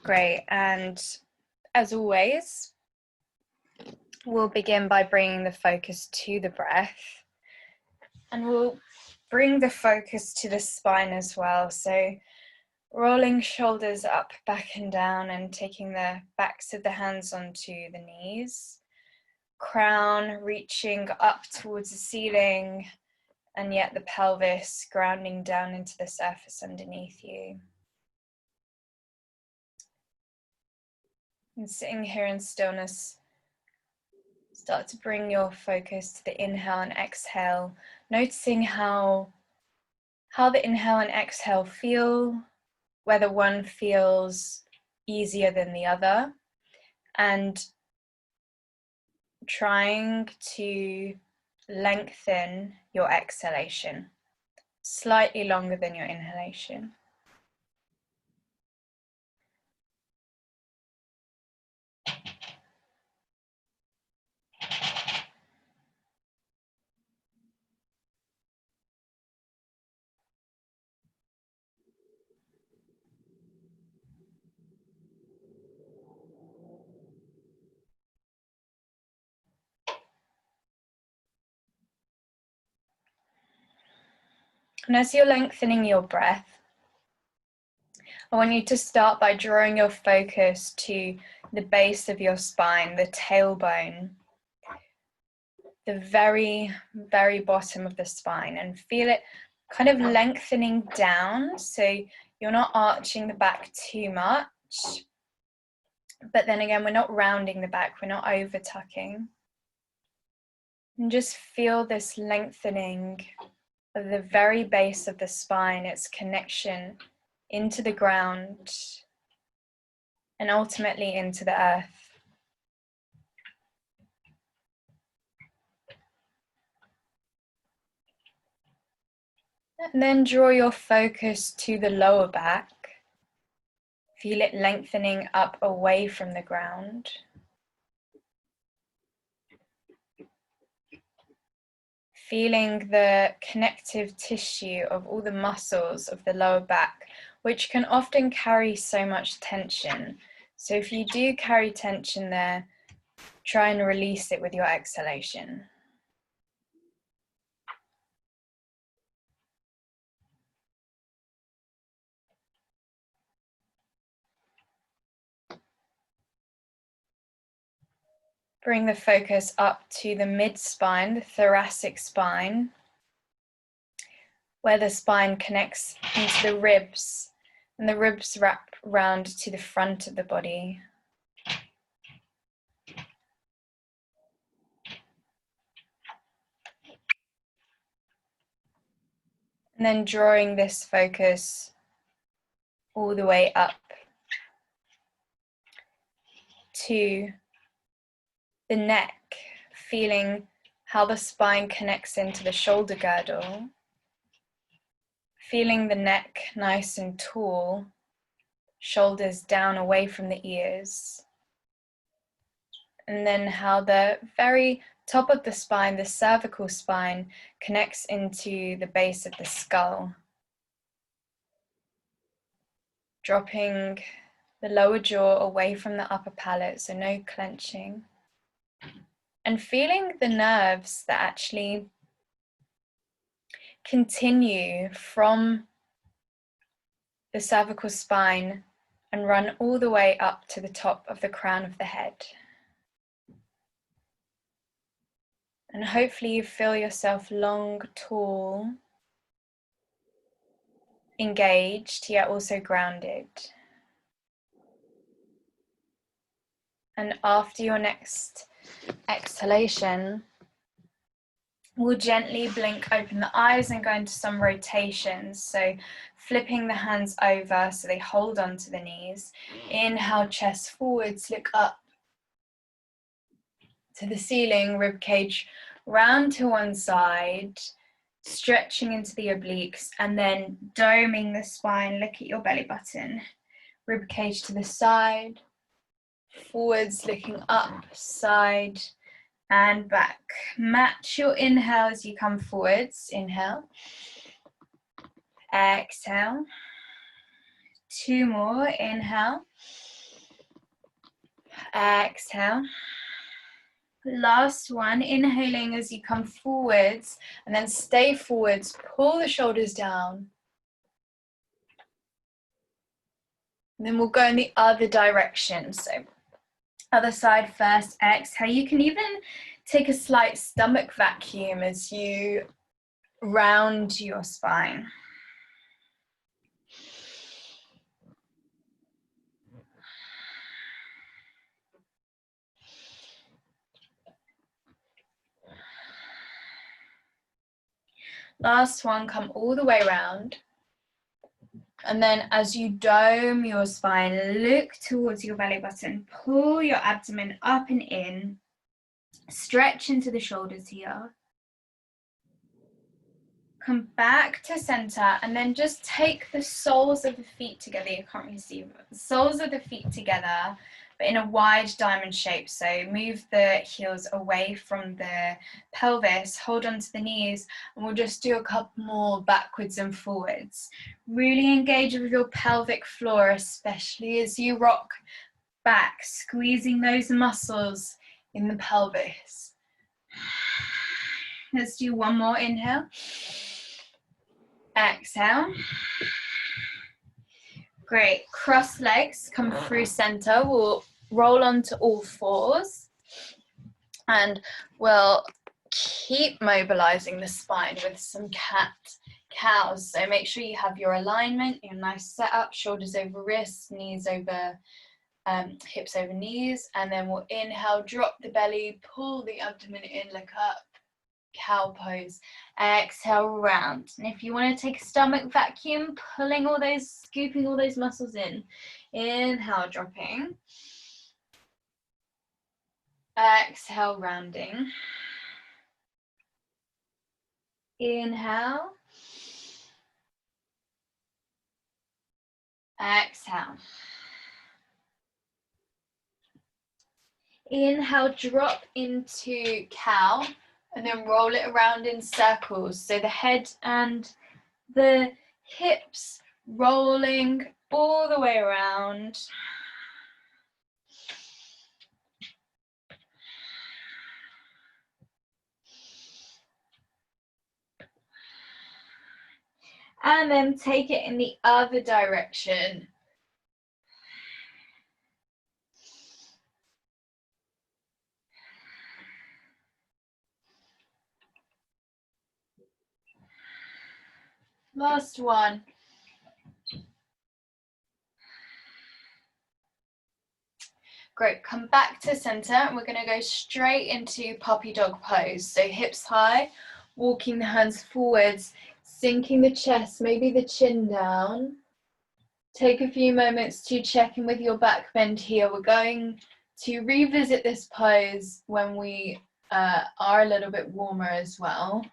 Great, and as always, we'll begin by bringing the focus to the breath, and we'll bring the focus to the spine as well. So rolling shoulders up, back and down, and taking the backs of the hands onto the knees. Crown reaching up towards the ceiling, and yet the pelvis grounding down into the surface underneath you. And sitting here in stillness, start to bring your focus to the inhale and exhale, noticing how the inhale and exhale feel, whether one feels easier than the other, and trying to lengthen your exhalation, slightly longer than your inhalation. And as you're lengthening your breath, I want you to start by drawing your focus to the base of your spine, the tailbone, the very, very bottom of the spine, and feel it kind of lengthening down. So you're not arching the back too much, but then again, we're not rounding the back, we're not over tucking. And just feel this lengthening of the very base of the spine, its connection into the ground and ultimately into the earth. And then draw your focus to the lower back. Feel it lengthening up away from the ground. Feeling the connective tissue of all the muscles of the lower back, which can often carry so much tension. So if you do carry tension there, try and release it with your exhalation. Bring the focus up to the mid-spine, the thoracic spine, where the spine connects into the ribs, and the ribs wrap round to the front of the body. And then drawing this focus all the way up to the neck, feeling how the spine connects into the shoulder girdle, feeling the neck nice and tall, shoulders down away from the ears, and then how the very top of the spine, the cervical spine, connects into the base of the skull, dropping the lower jaw away from the upper palate, so no clenching. And feeling the nerves that actually continue from the cervical spine and run all the way up to the top of the crown of the head. And hopefully you feel yourself long, tall, engaged, yet also grounded. And after your next exhalation, we'll gently blink open the eyes and go into some rotations. So flipping the hands over so they hold onto the knees. Inhale, chest forwards, look up to the ceiling, rib cage round to one side, stretching into the obliques, and then doming the spine. Look at your belly button. Rib cage to the side, forwards, looking up, side, and back. Match your inhale as you come forwards. Inhale. Exhale. Two more. Inhale. Exhale. Last one, inhaling as you come forwards and then stay forwards, pull the shoulders down. And then we'll go in the other direction. So other side first, exhale. You can even take a slight stomach vacuum as you round your spine. Last one, come all the way around. And then as you dome your spine, look towards your belly button, pull your abdomen up and in, stretch into the shoulders here. Come back to center and then just take the soles of the feet together. You can't really see the soles of the feet together, but in a wide diamond shape. So move the heels away from the pelvis, hold onto the knees, and we'll just do a couple more backwards and forwards. Really engage with your pelvic floor, especially as you rock back, squeezing those muscles in the pelvis. Let's do one more inhale. Exhale. Great. Cross legs, come through center. We'll roll onto all fours and we'll keep mobilizing the spine with some cat cows. So make sure you have your alignment, your nice setup, shoulders over wrists, knees over hips over knees, and then we'll inhale, drop the belly, pull the abdomen in, look up. Cow pose. Exhale, round. And if you want to take a stomach vacuum, pulling all those, scooping all those muscles in. Inhale, dropping. Exhale, rounding. Inhale. Exhale. Inhale, drop into cow. And then roll it around in circles. So the head and the hips rolling all the way around. And then take it in the other direction. Last one. Great, come back to center and we're going to go straight into puppy dog pose. So hips high, walking the hands forwards, sinking the chest, maybe the chin down. Take a few moments to check in with your back bend here. We're going to revisit this pose when we are a little bit warmer as well.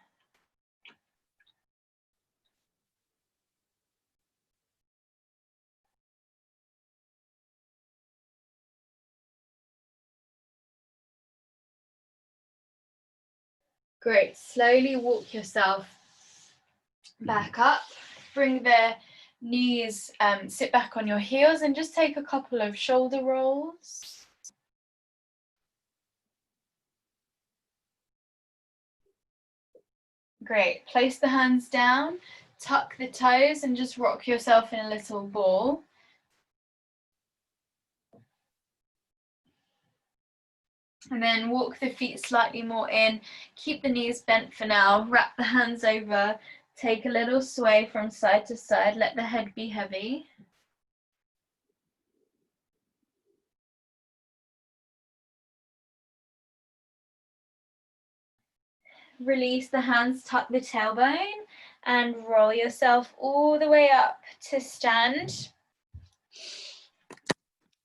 Great, slowly walk yourself back up, bring the knees, sit back on your heels and just take a couple of shoulder rolls. Great, place the hands down, tuck the toes and just rock yourself in a little ball. And then walk the feet slightly more in, keep the knees bent for now, wrap the hands over, take a little sway from side to side, let the head be heavy. Release the hands, tuck the tailbone and roll yourself all the way up to stand.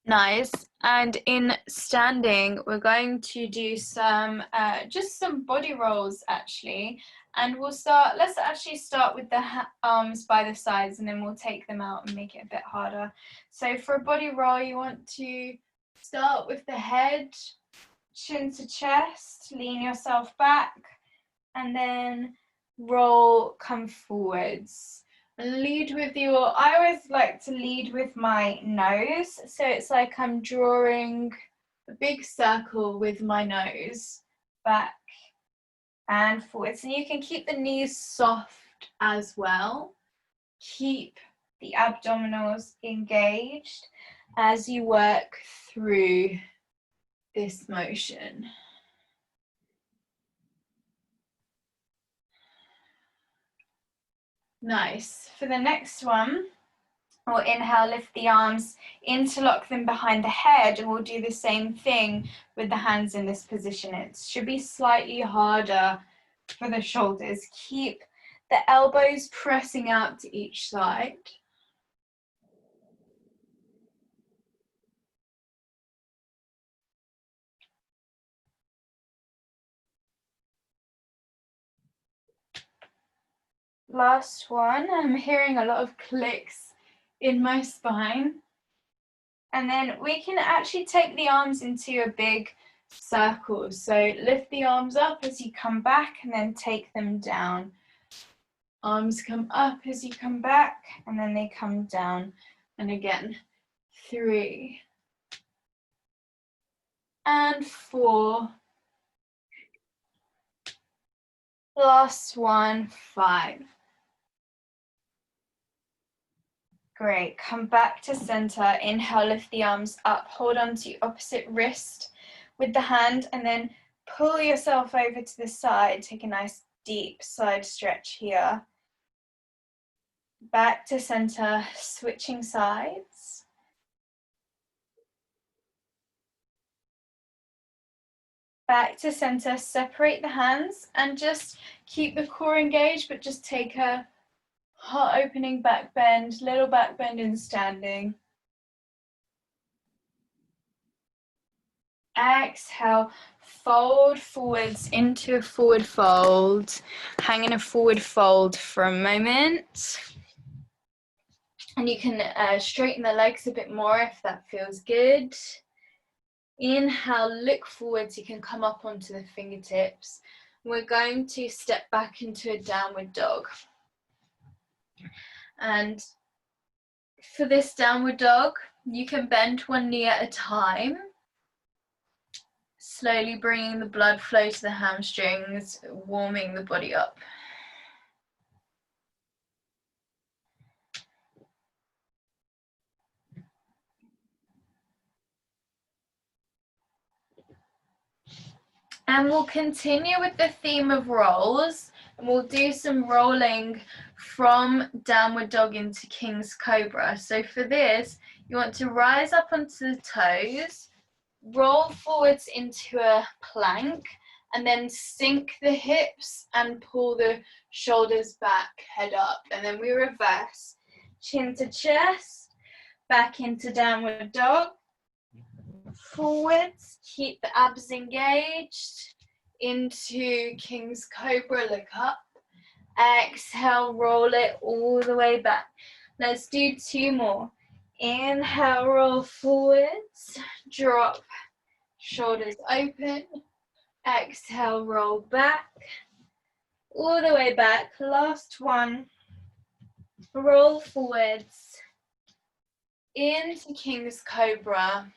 Nice. And in standing, we're going to do some, just some body rolls actually. And let's actually start with the arms by the sides and then we'll take them out and make it a bit harder. So for a body roll, you want to start with the head, chin to chest, lean yourself back, and then roll, come forwards. Lead with I always like to lead with my nose. So it's like I'm drawing a big circle with my nose, back and forwards. And you can keep the knees soft as well. Keep the abdominals engaged as you work through this motion. Nice. For the next one, we'll inhale, lift the arms, interlock them behind the head, and we'll do the same thing with the hands in this position. It should be slightly harder for the shoulders. Keep the elbows pressing out to each side. Last one. I'm hearing a lot of clicks in my spine. And then we can actually take the arms into a big circle. So lift the arms up as you come back and then take them down. Arms come up as you come back and then they come down. And again, 3 and 4. Last one, 5. Great, come back to center. Inhale, lift the arms up, hold on to your opposite wrist with the hand and then pull yourself over to the side. Take a nice deep side stretch here. Back to center, switching sides. Back to center, separate the hands and just keep the core engaged, but just take a heart opening back bend, little back bend in standing. Exhale, fold forwards into a forward fold. Hang in a forward fold for a moment. And you can straighten the legs a bit more if that feels good. Inhale, look forwards. You can come up onto the fingertips. We're going to step back into a downward dog. And for this downward dog, you can bend one knee at a time, slowly bringing the blood flow to the hamstrings, warming the body up. And we'll continue with the theme of rolls, and we'll do some rolling from downward dog into king's cobra. So for this, you want to rise up onto the toes, roll forwards into a plank, and then sink the hips and pull the shoulders back, head up. And then we reverse, chin to chest, back into downward dog, forwards, keep the abs engaged, into king's cobra, look up, exhale, roll it all the way back. Let's do 2 more. Inhale, roll forwards, drop, shoulders open, exhale, roll back, all the way back. Last one, roll forwards, into king's cobra.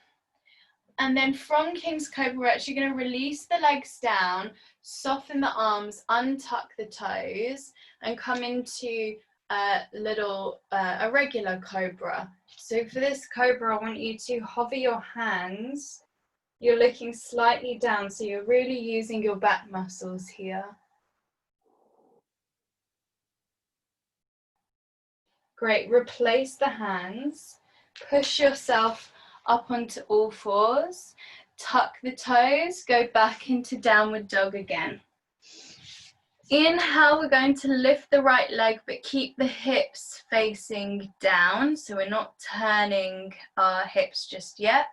And then from king's cobra, we're actually going to release the legs down, soften the arms, untuck the toes, and come into a regular cobra. So for this cobra, I want you to hover your hands. You're looking slightly down, so you're really using your back muscles here. Great, replace the hands, push yourself up onto all fours, tuck the toes, go back into downward dog again. Inhale, we're going to lift the right leg, but keep the hips facing down, so we're not turning our hips just yet.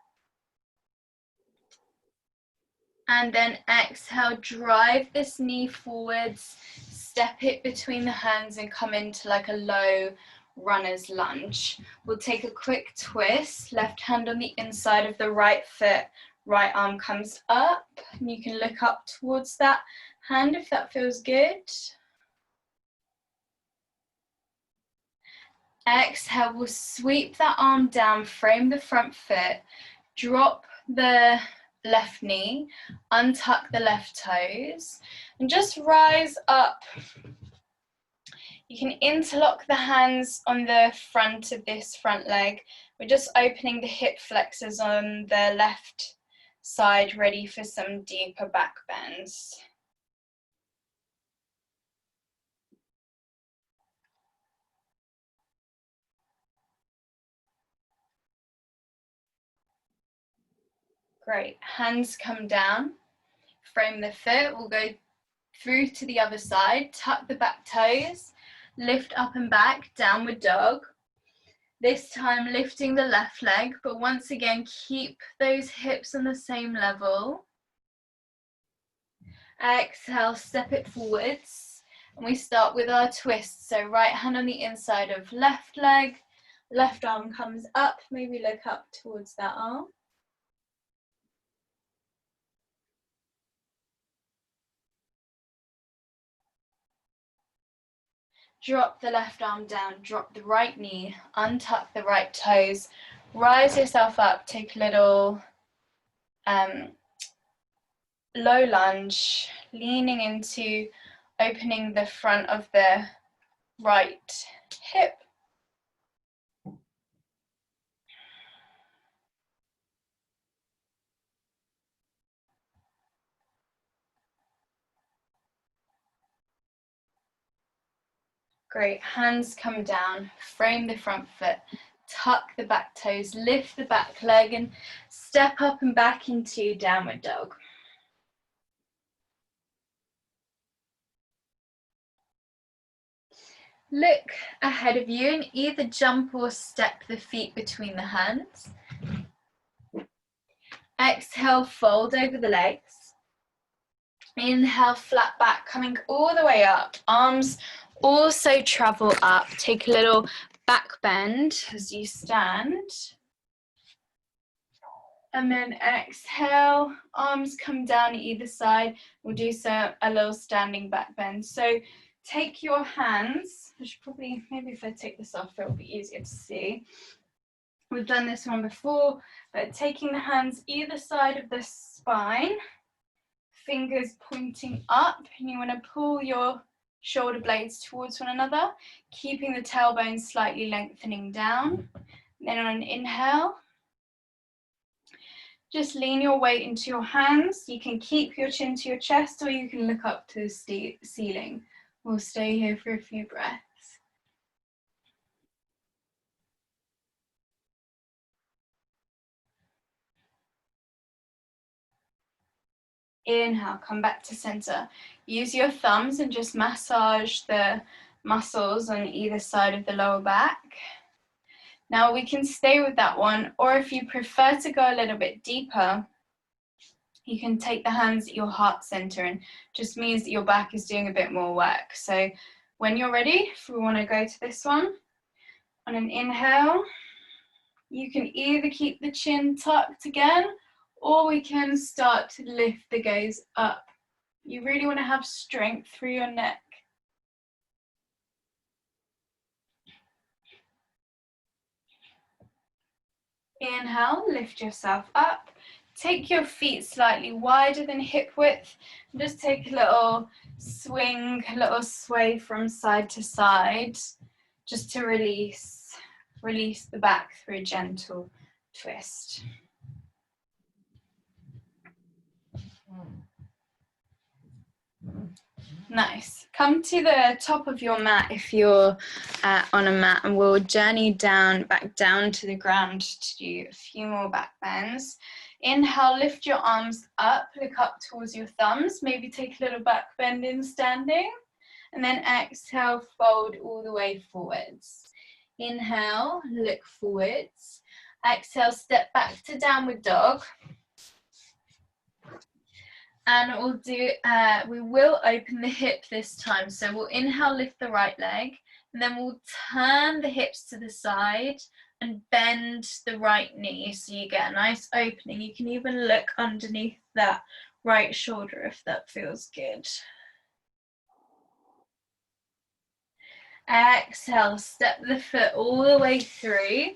And then exhale, drive this knee forwards, step it between the hands and come into like a low runner's lunge. We'll take a quick twist, left hand on the inside of the right foot, right arm comes up, and you can look up towards that hand if that feels good. Exhale, we'll sweep that arm down, frame the front foot, drop the left knee, untuck the left toes, and just rise up. You can interlock the hands on the front of this front leg. We're just opening the hip flexors on the left side, ready for some deeper back bends. Great, hands come down, frame the foot, we'll go through to the other side, tuck the back toes, lift up and back, downward dog. This time lifting the left leg, but once again, keep those hips on the same level. Exhale, step it forwards. And we start with our twist. So right hand on the inside of left leg, left arm comes up, maybe look up towards that arm. Drop the left arm down, drop the right knee, untuck the right toes, rise yourself up, take a little low lunge, leaning into opening the front of the right hip. Great, hands come down, frame the front foot, tuck the back toes, lift the back leg and step up and back into downward dog. Look ahead of you and either jump or step the feet between the hands. Exhale, fold over the legs. Inhale, flat back, coming all the way up. Arms also travel up. Take a little back bend as you stand. And then exhale, arms come down either side. We'll do a little standing back bend. So take your hands, I should probably, maybe if I take this off, it'll be easier to see. We've done this one before, but taking the hands either side of the spine, fingers pointing up, and you want to pull your shoulder blades towards one another, keeping the tailbone slightly lengthening down. Then on an inhale, just lean your weight into your hands. You can keep your chin to your chest or you can look up to the ceiling. We'll stay here for a few breaths. Inhale, come back to center. Use your thumbs and just massage the muscles on either side of the lower back. Now we can stay with that one, or if you prefer to go a little bit deeper, you can take the hands at your heart center and just means that your back is doing a bit more work. So when you're ready, if we want to go to this one, on an inhale, you can either keep the chin tucked again, or we can start to lift the gaze up. You really want to have strength through your neck. Inhale, lift yourself up. Take your feet slightly wider than hip width. Just take a little swing, a little sway from side to side, just to release the back through a gentle twist. Nice. Come to the top of your mat if you're on a mat, and we'll journey back down to the ground to do a few more back bends. Inhale, lift your arms up, look up towards your thumbs, maybe take a little back bend in standing, and then exhale, fold all the way forwards. Inhale, look forwards. Exhale, step back to downward dog. And we will open the hip this time. So we'll inhale, lift the right leg, and then we'll turn the hips to the side and bend the right knee. So you get a nice opening. You can even look underneath that right shoulder if that feels good. Exhale, step the foot all the way through.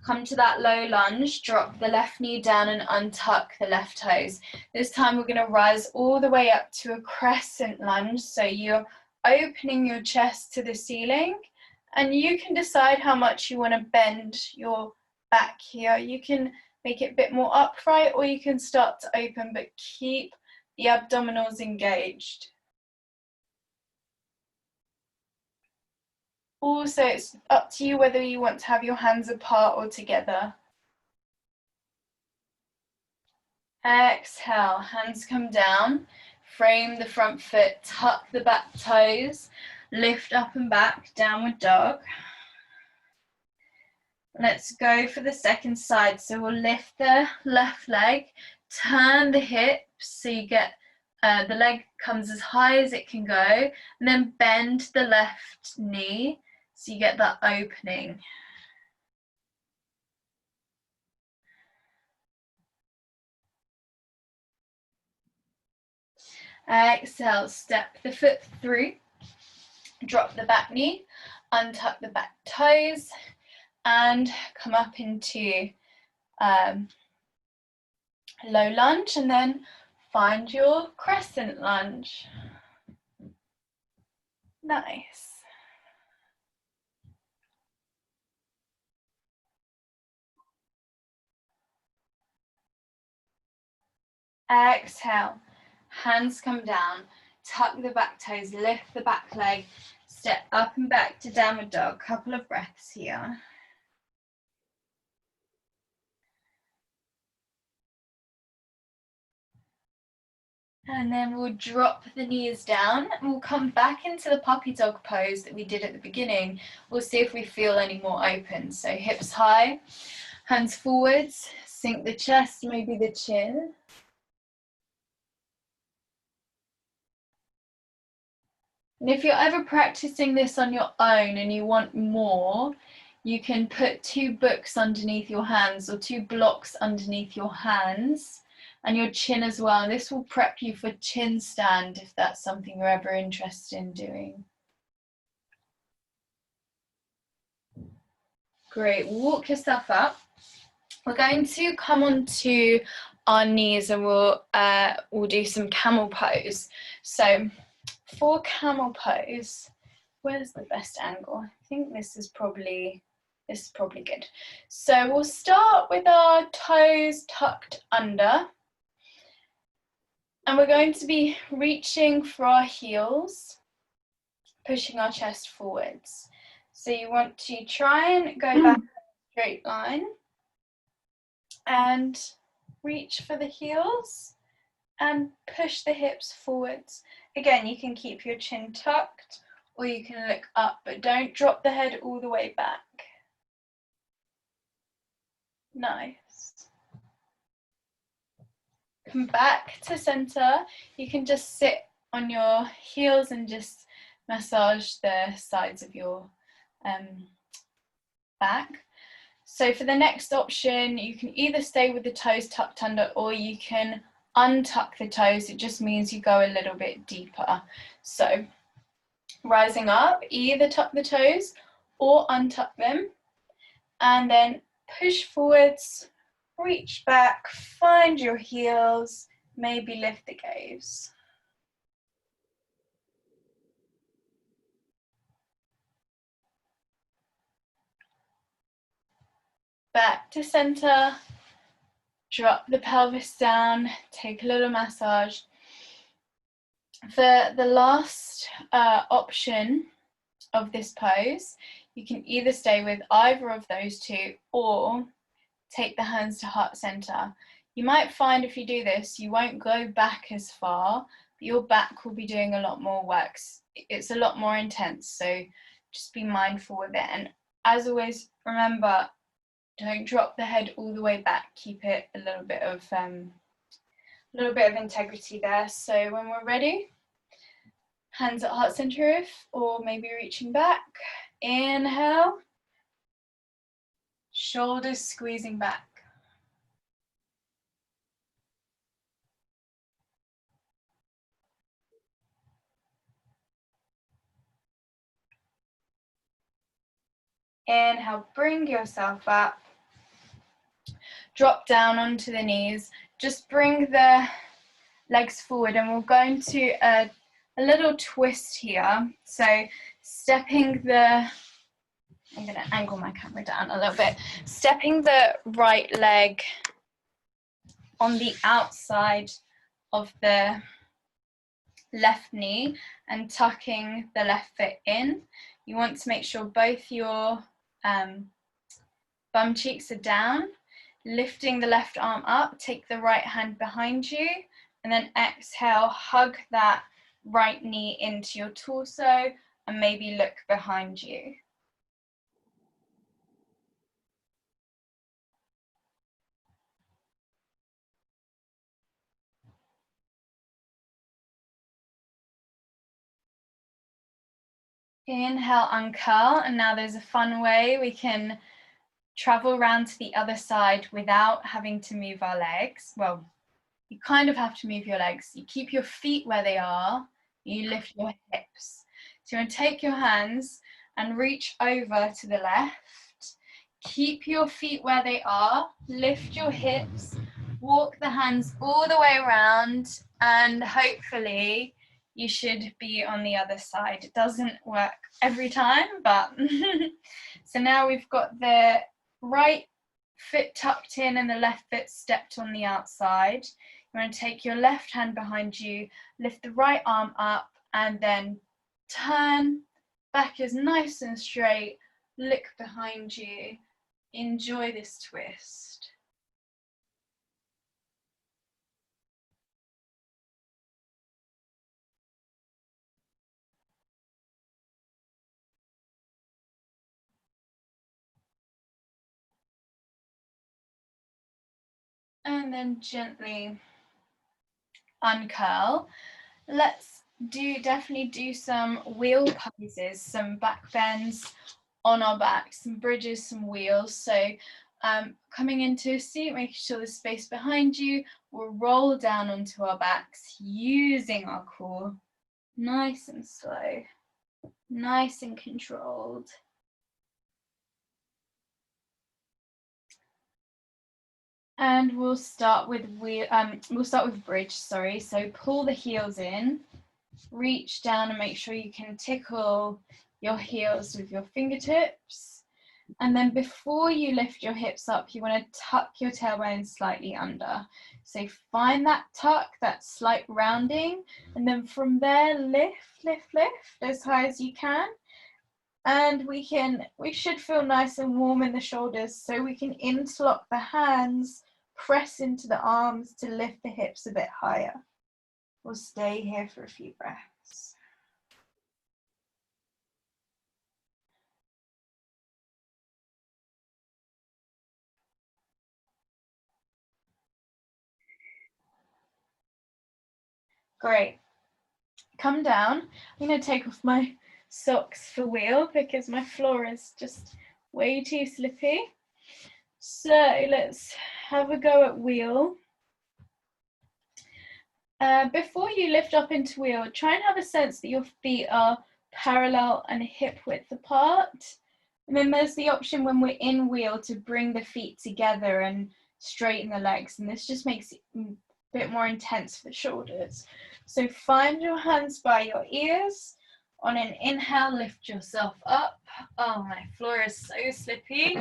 Come to that low lunge, drop the left knee down and untuck the left toes. This time we're going to rise all the way up to a crescent lunge. So you're opening your chest to the ceiling, and you can decide how much you want to bend your back here. You can make it a bit more upright, or you can start to open, but keep the abdominals engaged. Also, it's up to you whether you want to have your hands apart or together. Exhale, hands come down, frame the front foot, tuck the back toes, lift up and back, downward dog. Let's go for the second side. So we'll lift the left leg, turn the hips so you get the leg comes as high as it can go, and then bend the left knee so you get that opening. Exhale, step the foot through, drop the back knee, untuck the back toes, and come up into low lunge, and then find your crescent lunge. Nice. Exhale, hands come down, tuck the back toes, lift the back leg, step up and back to downward dog. Couple of breaths here. And then we'll drop the knees down and we'll come back into the puppy dog pose that we did at the beginning. We'll see if we feel any more open. So hips high, hands forwards, sink the chest, maybe the chin. And if you're ever practicing this on your own and you want more, you can put 2 books underneath your hands or 2 blocks underneath your hands and your chin as well. And this will prep you for chin stand if that's something you're ever interested in doing. Great, walk yourself up. We're going to come onto our knees and we'll do some camel pose. So for camel pose, where's the best angle? I think this is probably good. So we'll start with our toes tucked under, and we're going to be reaching for our heels, pushing our chest forwards. So you want to try and go back in a straight line and reach for the heels and push the hips forwards. Again, you can keep your chin tucked or you can look up, but don't drop the head all the way back. Nice. Come back to center. You can just sit on your heels and just massage the sides of your back. So for the next option, you can either stay with the toes tucked under or you can untuck the toes. It just means you go a little bit deeper. So rising up, either tuck the toes or untuck them, and then push forwards, reach back, find your heels, maybe lift the gaze. Back to center, drop the pelvis down, take a little massage. For the last option of this pose, you can either stay with either of those 2 or take the hands to heart center. You might find if you do this, you won't go back as far, but your back will be doing a lot more work. It's a lot more intense, so just be mindful of it. And as always, remember, don't drop the head all the way back. Keep it a little bit of integrity there. So when we're ready, hands at heart center or maybe reaching back. Inhale, shoulders squeezing back. Inhale, bring yourself up. drop down onto the knees. Just bring the legs forward, and we'll go into a little twist here. So stepping the, I'm going to angle my camera down a little bit, stepping the right leg on the outside of the left knee and tucking the left foot in. You want to make sure both your bum cheeks are down, lifting the left arm up, take the right hand behind you, and then exhale, hug that right knee into your torso and maybe look behind you. Inhale, uncurl, and now there's a fun way we can travel around to the other side without having to move our legs. Well, you kind of have to move your legs. You keep your feet where they are, you lift your hips. So you want to take your hands and reach over to the left. Keep your feet where they are, lift your hips, walk the hands all the way around, and hopefully you should be on the other side. It doesn't work every time, but so now we've got the right foot tucked in and the left foot stepped on the outside. You want to take your left hand behind you, lift the right arm up, and then turn. Back is nice and straight. Look behind you. Enjoy this twist. And then gently uncurl. Let's definitely do some wheel poses, some back bends on our back, some bridges, some wheels. So coming into a seat, making sure the space behind you, we'll roll down onto our backs using our core, nice and slow, nice and controlled. And we'll start with bridge, sorry. So pull the heels in, reach down and make sure you can tickle your heels with your fingertips. And then before you lift your hips up, you want to tuck your tailbone slightly under. So find that tuck, that slight rounding, and then from there, lift, lift, lift as high as you can. And we should feel nice and warm in the shoulders, so we can interlock the hands, press into the arms to lift the hips a bit higher. We'll stay here for a few breaths. Great. Come down. I'm going to take off my socks for wheel because my floor is just way too slippy. So let's have a go at wheel. Before you lift up into wheel, try and have a sense that your feet are parallel and hip width apart. And then there's the option when we're in wheel to bring the feet together and straighten the legs. And this just makes it a bit more intense for the shoulders. So find your hands by your ears. On an inhale, lift yourself up. Oh, my floor is so slippy.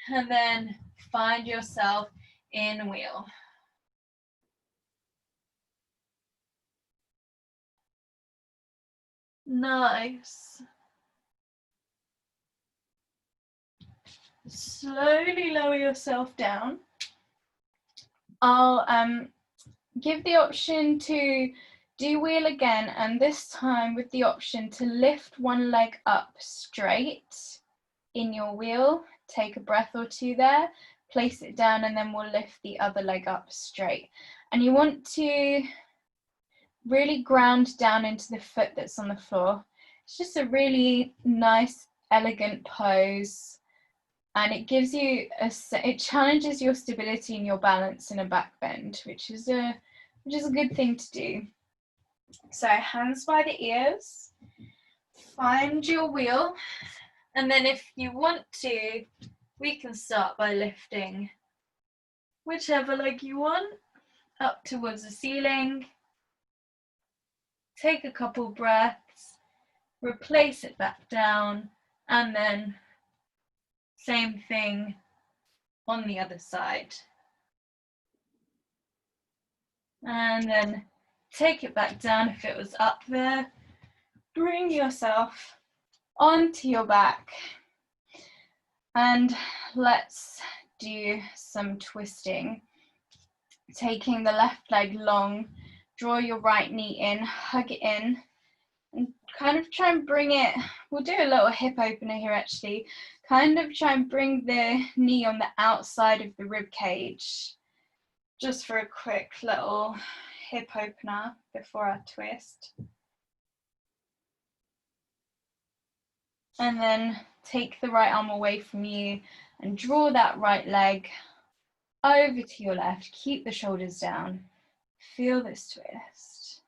And then find yourself in wheel. Nice. Slowly lower yourself down. I'll give the option to do wheel again, and this time with the option to lift one leg up straight in your wheel. Take a breath or two there, place it down, and then we'll lift the other leg up straight. And you want to really ground down into the foot that's on the floor. It's just a really nice, elegant pose. And it gives you it challenges your stability and your balance in a back bend, which is a good thing to do. So hands by the ears, find your wheel, and then if you want to, we can start by lifting whichever leg you want, up towards the ceiling. Take a couple breaths, replace it back down, and then same thing on the other side. And then take it back down if it was up there. Bring yourself onto your back. And let's do some twisting. Taking the left leg long, draw your right knee in, hug it in, and kind of try and bring it, we'll do a little hip opener here actually, kind of try and bring the knee on the outside of the rib cage, just for a quick little hip opener before our twist. And then take the right arm away from you and draw that right leg over to your left. Keep the shoulders down. Feel this twist.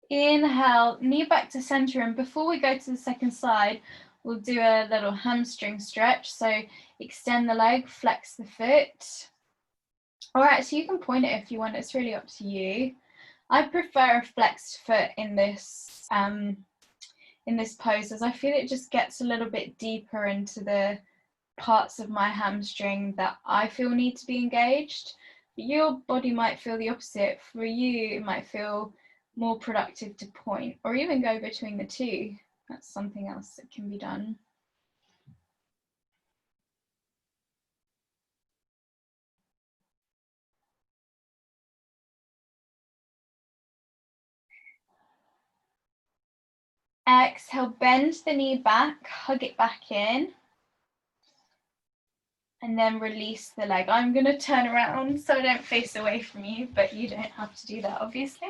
Inhale, knee back to center, and before we go to the second side, we'll do a little hamstring stretch. So extend the leg, flex the foot. Or actually you can point it if you want, it's really up to you. I prefer a flexed foot in this pose, as I feel it just gets a little bit deeper into the parts of my hamstring that I feel need to be engaged. But your body might feel the opposite. For you, it might feel more productive to point, or even go between the two. That's something else that can be done. Exhale, bend the knee back, hug it back in, and then release the leg. I'm going to turn around so I don't face away from you, but you don't have to do that, obviously.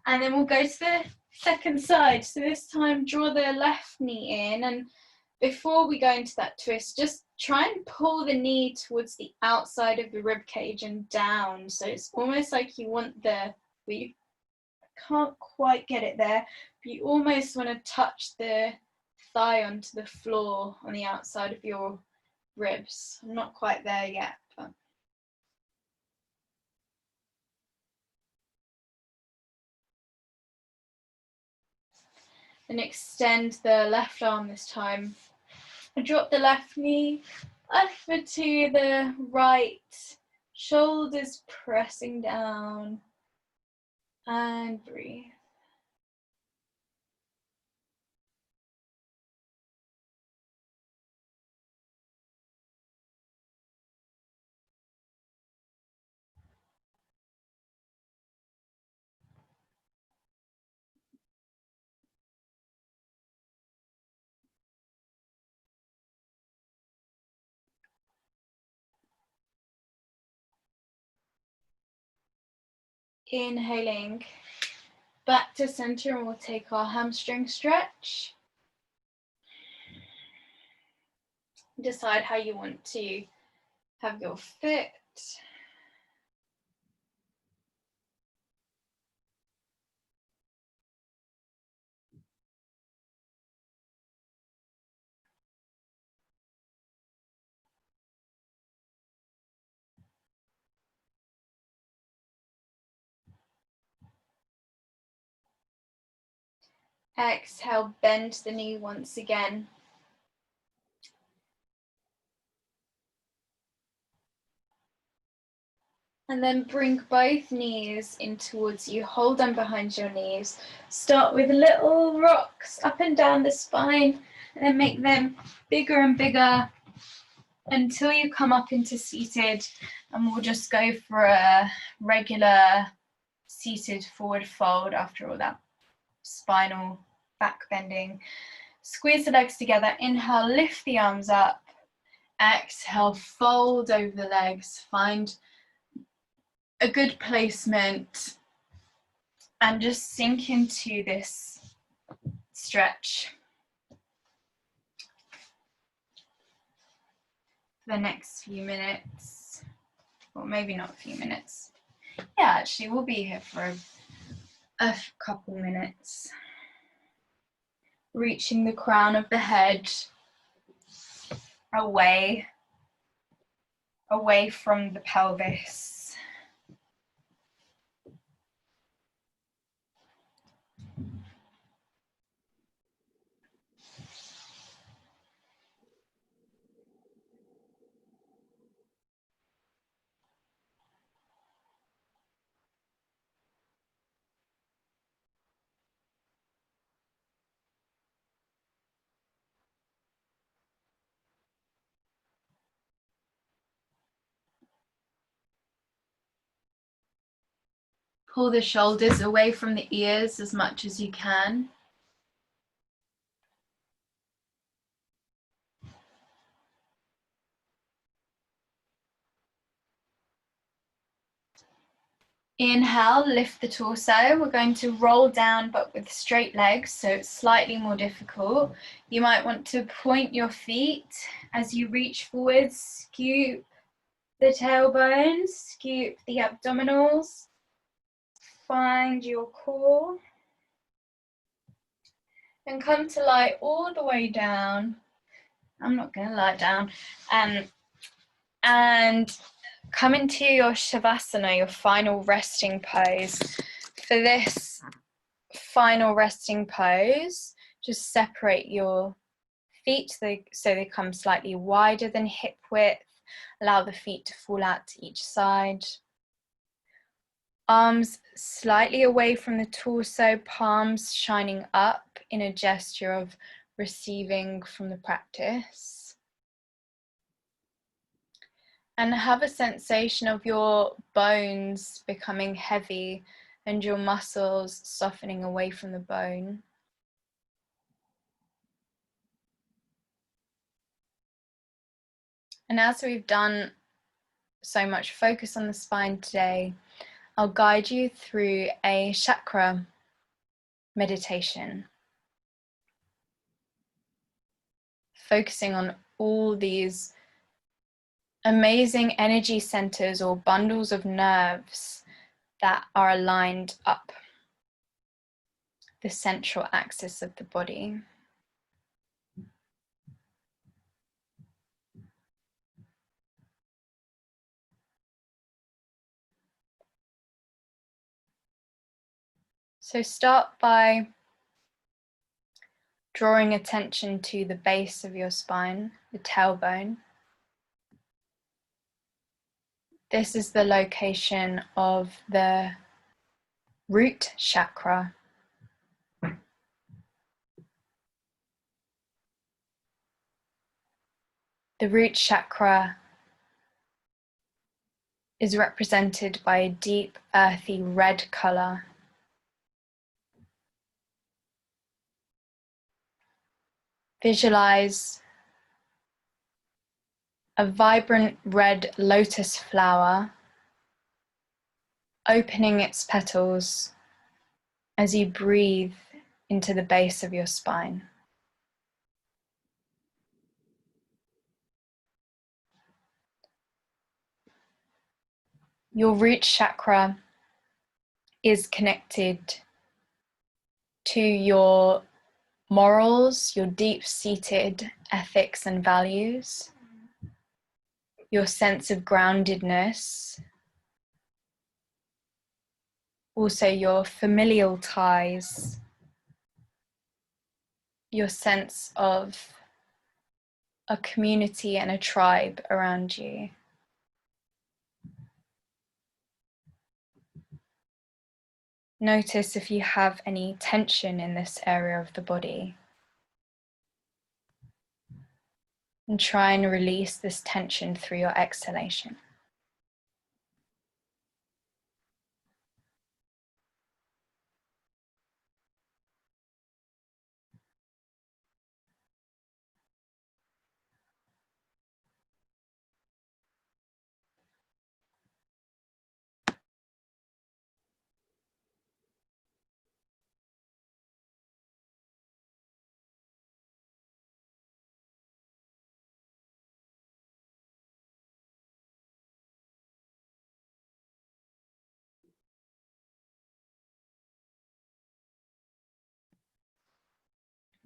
And then we'll go to the second side. So this time, draw the left knee in, and before we go into that twist, just try and pull the knee towards the outside of the rib cage and down. So it's almost like you want you can't quite get it there, but you almost want to touch the thigh onto the floor on the outside of your ribs. I'm not quite there yet, but then extend the left arm this time. Drop the left knee over to the right, shoulders pressing down, and breathe. Inhaling back to center, and we'll take our hamstring stretch. Decide how you want to have your foot. Exhale, bend the knee once again. And then bring both knees in towards you. Hold them behind your knees. Start with little rocks up and down the spine, and then make them bigger and bigger until you come up into seated. And we'll just go for a regular seated forward fold after all that spinal back bending. Squeeze the legs together. Inhale, lift the arms up. Exhale, fold over the legs. Find a good placement and just sink into this stretch for the next few minutes, or maybe not a few minutes. Yeah, actually, we'll be here for a couple minutes. Reaching the crown of the head away from the pelvis. Pull the shoulders away from the ears as much as you can. Inhale, lift the torso. We're going to roll down but with straight legs, so it's slightly more difficult. You might want to point your feet as you reach forward, scoop the tailbone, scoop the abdominals, find your core, and come to lie all the way down. I'm not going to lie down. And come into your Shavasana, your final resting pose. For this final resting pose, just separate your feet so they come slightly wider than hip width. Allow the feet to fall out to each side. Arms slightly away from the torso, palms shining up in a gesture of receiving from the practice. And have a sensation of your bones becoming heavy and your muscles softening away from the bone. And as we've done so much focus on the spine today, I'll guide you through a chakra meditation, focusing on all these amazing energy centers or bundles of nerves that are aligned up the central axis of the body. So start by drawing attention to the base of your spine, the tailbone. This is the location of the root chakra. The root chakra is represented by a deep, earthy red color. Visualize a vibrant red lotus flower opening its petals as you breathe into the base of your spine. Your root chakra is connected to your morals, your deep-seated ethics and values, your sense of groundedness, also your familial ties, your sense of a community and a tribe around you. Notice if you have any tension in this area of the body. And try and release this tension through your exhalation.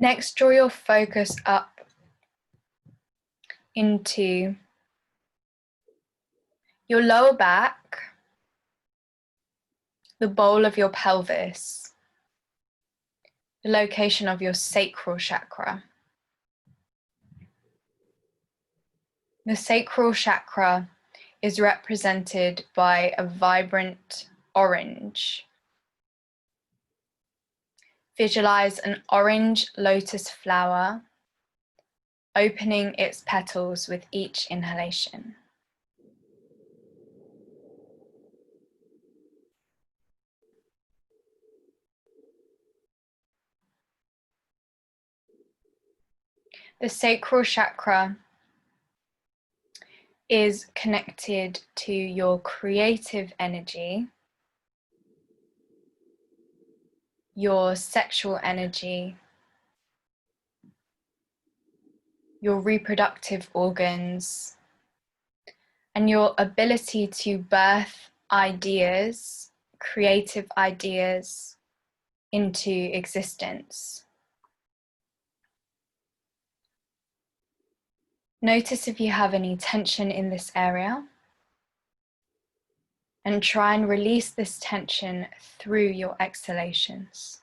Next, draw your focus up into your lower back, the bowl of your pelvis, the location of your sacral chakra. The sacral chakra is represented by a vibrant orange. Visualize an orange lotus flower opening its petals with each inhalation. The sacral chakra is connected to your creative energy, your sexual energy, your reproductive organs, and your ability to birth ideas, creative ideas, into existence. Notice if you have any tension in this area, and try and release this tension through your exhalations.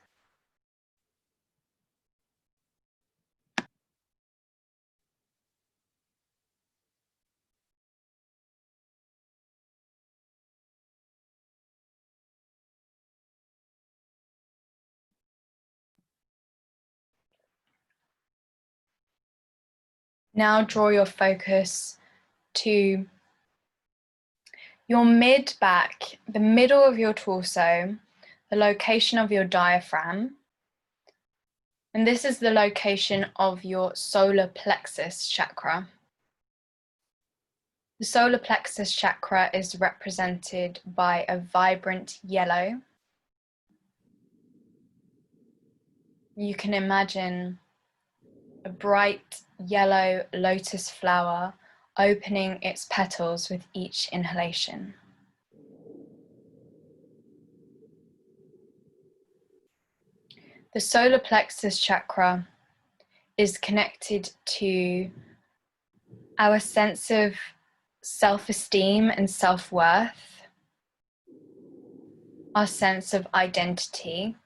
Now draw your focus to your mid-back, the middle of your torso, the location of your diaphragm. And this is the location of your solar plexus chakra. The solar plexus chakra is represented by a vibrant yellow. You can imagine a bright yellow lotus flower opening its petals with each inhalation. The solar plexus chakra is connected to our sense of self-esteem and self-worth, our sense of identity,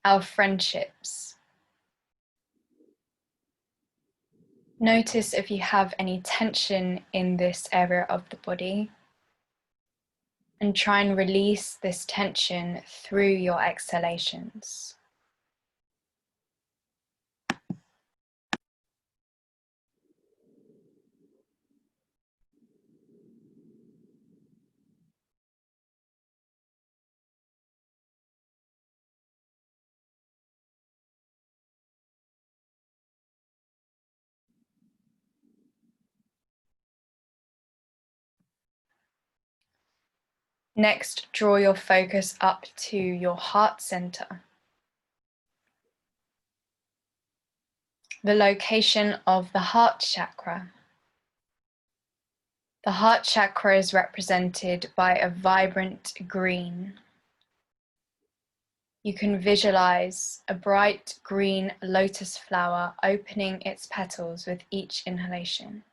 our friendships. Notice if you have any tension in this area of the body, and try and release this tension through your exhalations. Next, draw your focus up to your heart center, the location of the heart chakra. The heart chakra is represented by a vibrant green. You can visualize a bright green lotus flower opening its petals with each inhalation.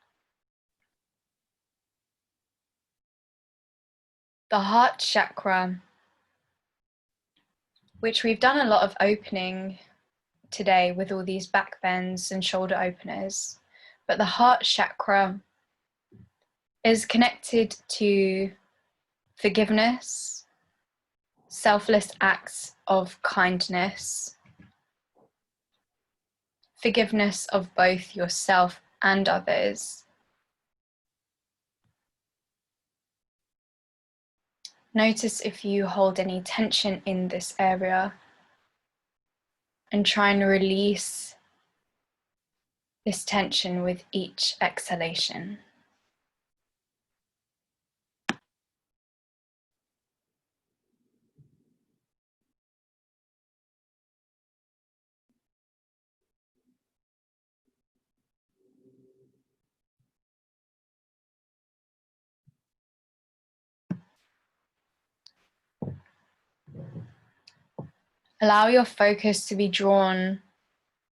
The heart chakra, which we've done a lot of opening today with all these back bends and shoulder openers, but the heart chakra is connected to forgiveness, selfless acts of kindness, forgiveness of both yourself and others. Notice if you hold any tension in this area, and try and release this tension with each exhalation. Allow your focus to be drawn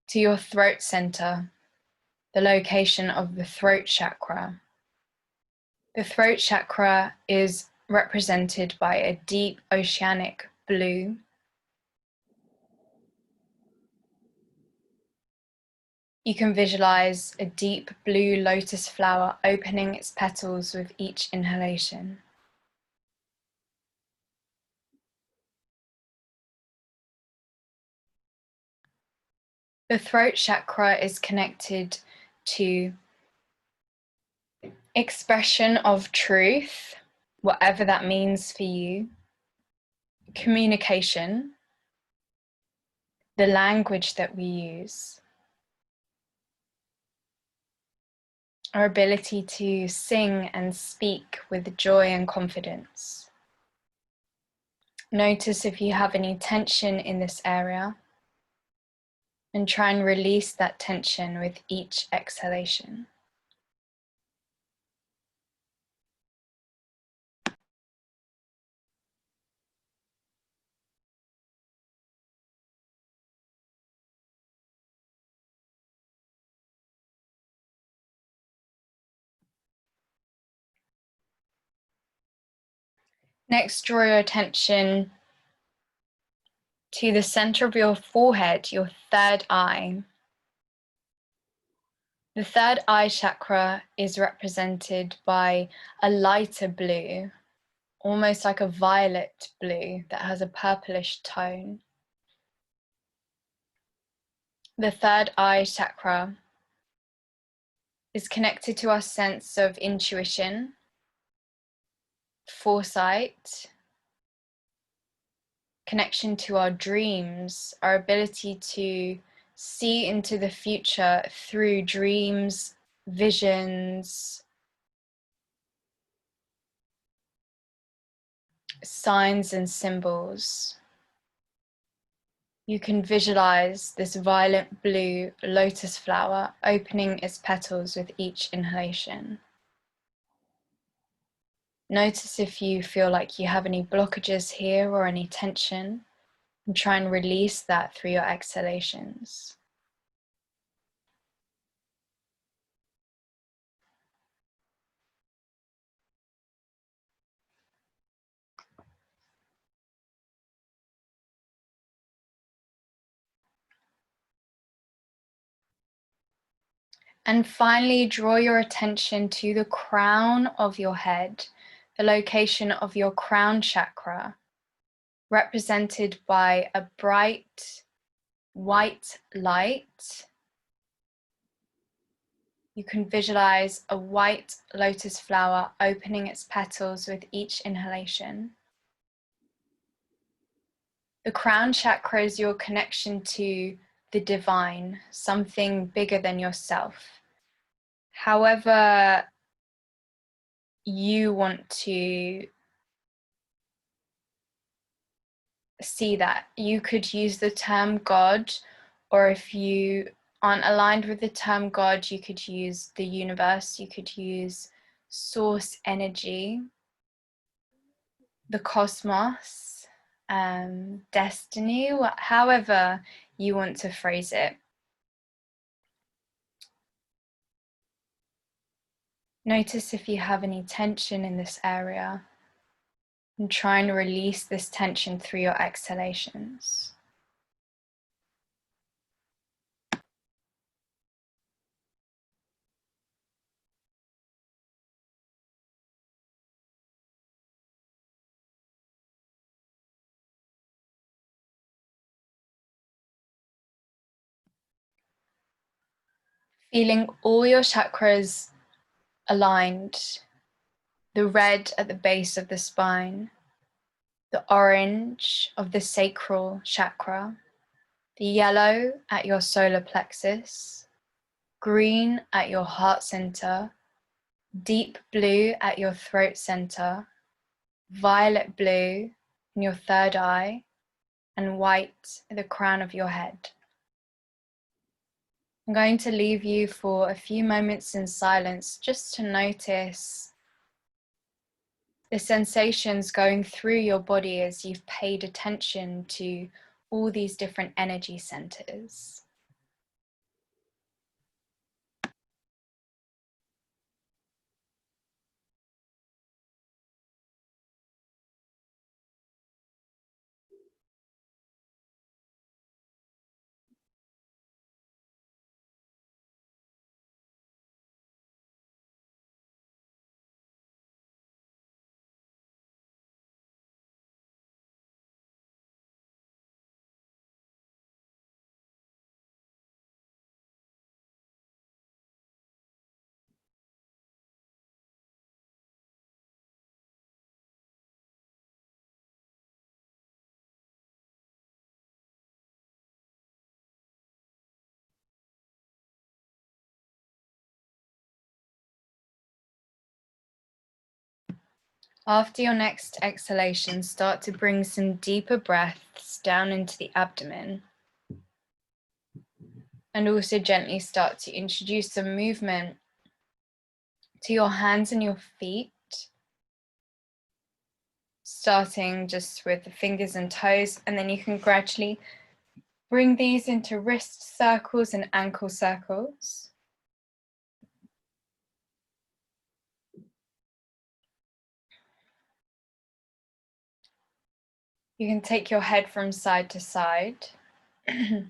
to your throat center, the location of the throat chakra. The throat chakra is represented by a deep oceanic blue. You can visualize a deep blue lotus flower opening its petals with each inhalation. The throat chakra is connected to expression of truth, whatever that means for you, communication, the language that we use, our ability to sing and speak with joy and confidence. Notice if you have any tension in this area and try and release that tension with each exhalation. Next, draw your attention to the center of your forehead, your third eye. The third eye chakra is represented by a lighter blue, almost like a violet blue that has a purplish tone. The third eye chakra is connected to our sense of intuition, foresight, connection to our dreams, our ability to see into the future through dreams, visions, signs and symbols. You can visualize this violet blue lotus flower opening its petals with each inhalation. Notice if you feel like you have any blockages here or any tension, and try and release that through your exhalations. And finally, draw your attention to the crown of your head, the location of your crown chakra, represented by a bright white light. You can visualize a white lotus flower opening its petals with each inhalation. The crown chakra is your connection to the divine, something bigger than yourself. However you want to see that, you could use the term God, or if you aren't aligned with the term God, you could use the universe, you could use source energy, the cosmos, destiny, however you want to phrase it. Notice if you have any tension in this area and try and release this tension through your exhalations. Feeling all your chakras aligned, the red at the base of the spine, the orange of the sacral chakra, the yellow at your solar plexus, green at your heart center, deep blue at your throat center, violet blue in your third eye, and white at the crown of your head. I'm going to leave you for a few moments in silence just to notice the sensations going through your body as you've paid attention to all these different energy centers. After your next exhalation, start to bring some deeper breaths down into the abdomen. And also gently start to introduce some movement to your hands and your feet. Starting just with the fingers and toes, and then you can gradually bring these into wrist circles and ankle circles. You can take your head from side to side. On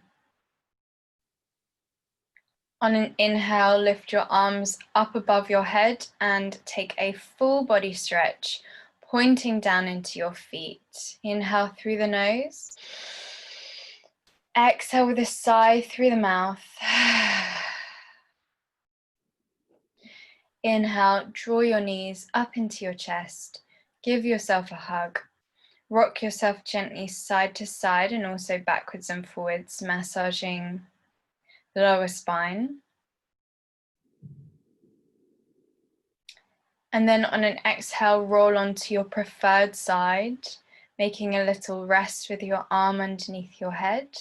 an inhale, lift your arms up above your head and take a full body stretch, pointing down into your feet. Inhale through the nose. Exhale with a sigh through the mouth. Inhale, draw your knees up into your chest. Give yourself a hug. Rock yourself gently side to side and also backwards and forwards, massaging the lower spine. And then on an exhale, roll onto your preferred side, making a little rest with your arm underneath your head.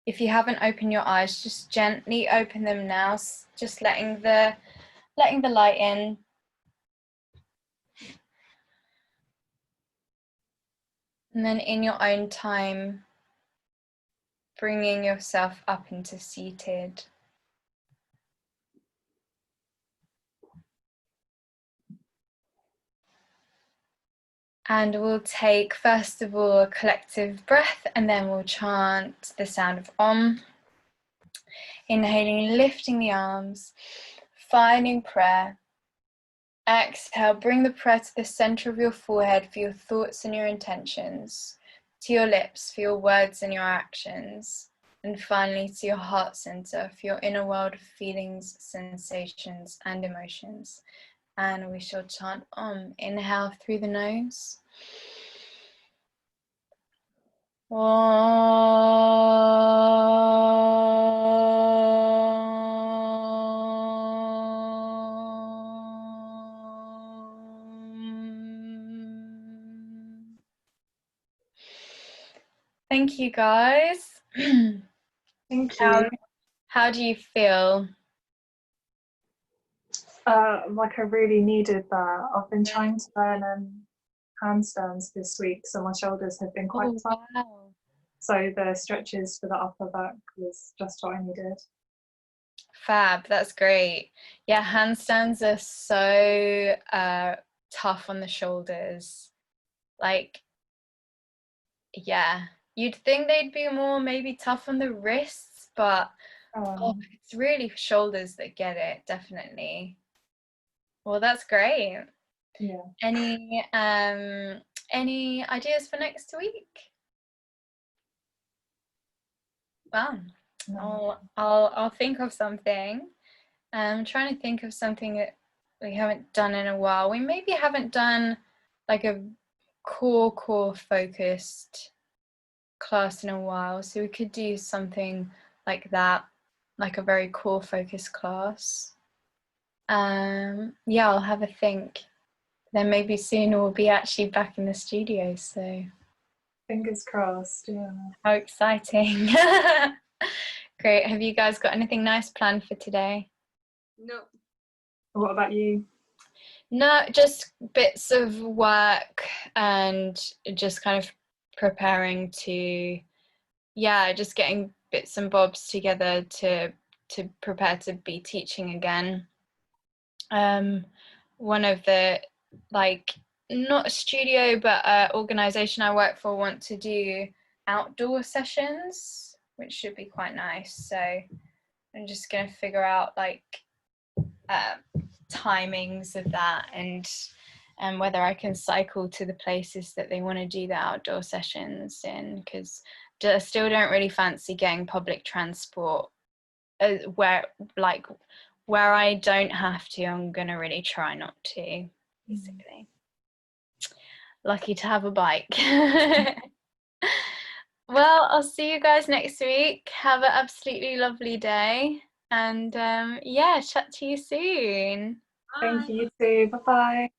If you haven't opened your eyes, just gently open them now, just letting the light in. And then in your own time, bringing yourself up into seated. And we'll take, first of all, a collective breath, and then we'll chant the sound of Om. Inhaling, lifting the arms, finding prayer. Exhale, bring the prayer to the center of your forehead for your thoughts and your intentions, to your lips for your words and your actions, and finally to your heart center for your inner world of feelings, sensations, and emotions. And we shall chant Om. Inhale through the nose. Thank you, guys. Thank you. How do you feel? Like I really needed that. I've been trying to learn handstands this week, so my shoulders have been quite tight. Wow. So the stretches for the upper back was just what I needed. Fab, that's great. Yeah, handstands are so tough on the shoulders. Like, yeah, you'd think they'd be more maybe tough on the wrists, but it's really shoulders that get it, definitely. Well, that's great. Yeah. Any ideas for next week? Well, I'll think of something. I'm trying to think of something that we haven't done in a while. We maybe haven't done like a core focused class in a while, so we could do something like that, like a very core focused class. Yeah, I'll have a think. Then maybe soon we'll be actually back in the studio, so Fingers crossed. Yeah. how exciting. Great. Have you guys got anything nice planned for today? No. What about you? No, just bits of work and just kind of preparing to, yeah, just getting bits and bobs together to prepare to be teaching again. One of the, like, not a studio but organization I work for want to do outdoor sessions, which should be quite nice. So I'm just going to figure out like timings of that and whether I can cycle to the places that they want to do the outdoor sessions in, because I still don't really fancy getting public transport where I don't have to. I'm gonna really try not to, basically. Lucky to have a bike. Well, I'll see you guys next week. Have an absolutely lovely day, and yeah, chat to you soon. Thank you, you too. Bye bye.